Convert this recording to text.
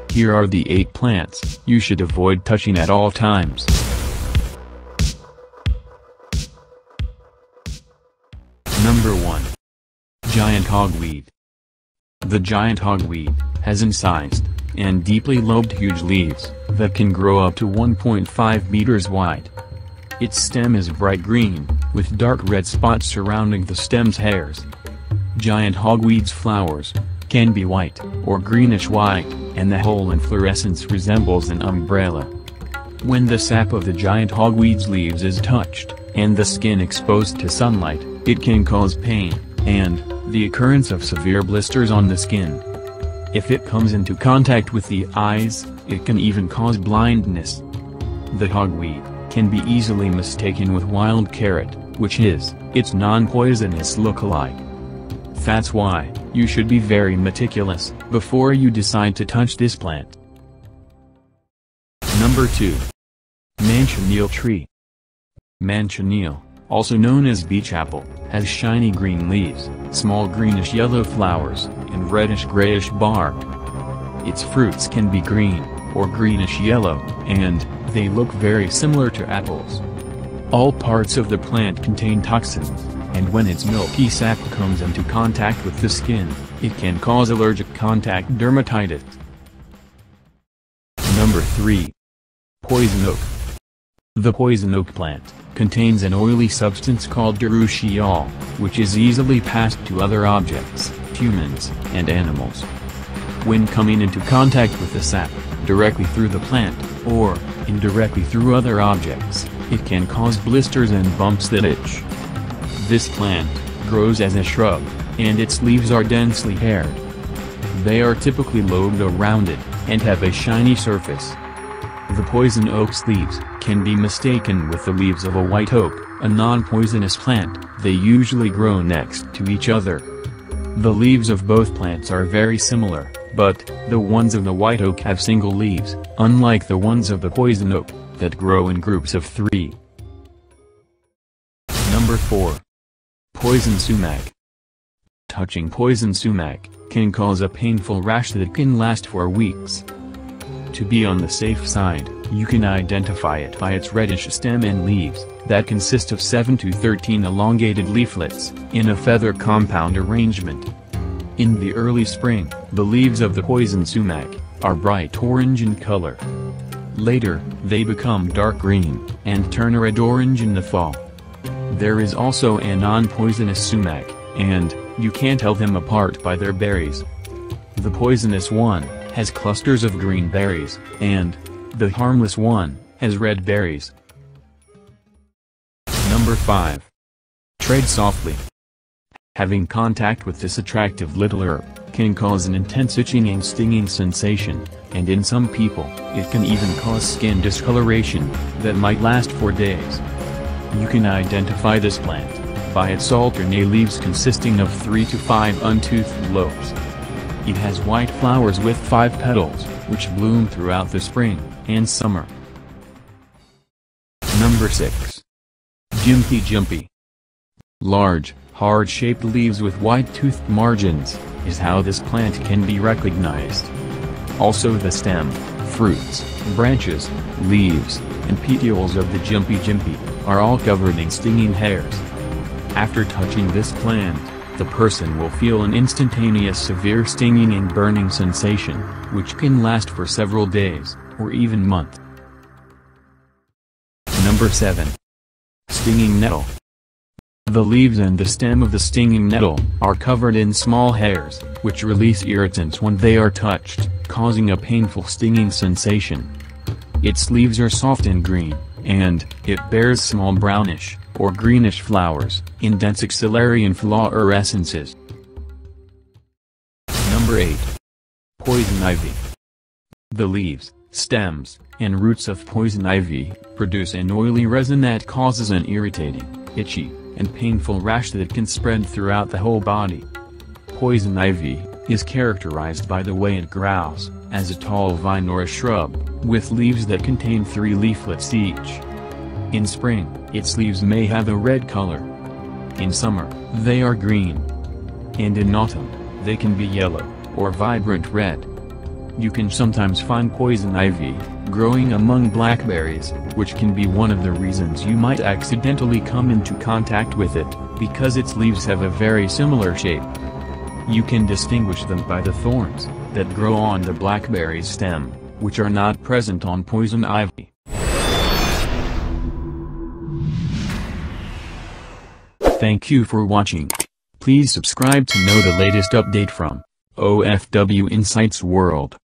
Here are the 8 plants you should avoid touching at all times. Number 1. Giant Hogweed. The giant hogweed has incised and deeply lobed huge leaves that can grow up to 1.5 meters wide. Its stem is bright green, with dark red spots surrounding the stem's hairs. Giant hogweed's flowers can be white or greenish-white, and the whole inflorescence resembles an umbrella. When the sap of the giant hogweed's leaves is touched, and the skin exposed to sunlight, it can cause pain, and the occurrence of severe blisters on the skin. If it comes into contact with the eyes, it can even cause blindness. The hogweed can be easily mistaken with wild carrot, which is its non-poisonous look-alike. That's why you should be very meticulous before you decide to touch this plant. Number 2. Mancheel tree. Mancheel, also known as beach apple, has shiny green leaves, small greenish-yellow flowers, and reddish-grayish bark. Its fruits can be green, or greenish-yellow, and they look very similar to apples. All parts of the plant contain toxins, and when its milky sap comes into contact with the skin, it can cause allergic contact dermatitis. Number 3. Poison oak. The poison oak plant contains an oily substance called urushiol, which is easily passed to other objects, humans, and animals. When coming into contact with the sap, directly through the plant, or indirectly through other objects, it can cause blisters and bumps that itch. This plant grows as a shrub, and its leaves are densely haired. They are typically lobed or rounded, and have a shiny surface. The poison oak's leaves can be mistaken with the leaves of a white oak, a non-poisonous plant. They usually grow next to each other. The leaves of both plants are very similar, but the ones of the white oak have single leaves, unlike the ones of the poison oak, that grow in groups of 3. Number 4. Poison sumac. Touching poison sumac can cause a painful rash that can last for weeks. To be on the safe side, you can identify it by its reddish stem and leaves, that consist of 7 to 13 elongated leaflets, in a feather compound arrangement. In the early spring, the leaves of the poison sumac are bright orange in color. Later, they become dark green, and turn a red orange in the fall. There is also a non-poisonous sumac, and you can tell them apart by their berries. The poisonous one has clusters of green berries, and the harmless one has red berries. Number 5. Tread softly. Having contact with this attractive little herb can cause an intense itching and stinging sensation, and in some people, it can even cause skin discoloration that might last for days. You can identify this plant by its alternate leaves consisting of 3 to 5 untoothed lobes. It has white flowers with 5 petals, which bloom throughout the spring and summer. Number 6. Jumpy. Large, hard-shaped leaves with white-toothed margins is how this plant can be recognized. Also the stem, fruits, branches, leaves, and petioles of the Jumpy are all covered in stinging hairs. After touching this plant, the person will feel an instantaneous severe stinging and burning sensation, which can last for several days, or even months. Number 7. Stinging nettle. The leaves and the stem of the stinging nettle are covered in small hairs, which release irritants when they are touched, causing a painful stinging sensation. Its leaves are soft and green, and it bears small brownish, or greenish flowers, in dense axillary inflorescences. Number 8. Poison ivy. The leaves, stems, and roots of poison ivy produce an oily resin that causes an irritating, itchy, and painful rash that can spread throughout the whole body. Poison ivy is characterized by the way it grows, as a tall vine or a shrub, with leaves that contain 3 leaflets each. In spring, its leaves may have a red color. In summer, they are green. And in autumn, they can be yellow, or vibrant red. You can sometimes find poison ivy growing among blackberries, which can be one of the reasons you might accidentally come into contact with it, because its leaves have a very similar shape. You can distinguish them by the thorns that grow on the blackberry's stem, which are not present on poison ivy. Thank you for watching. Please subscribe to know the latest update from OFW Insights World.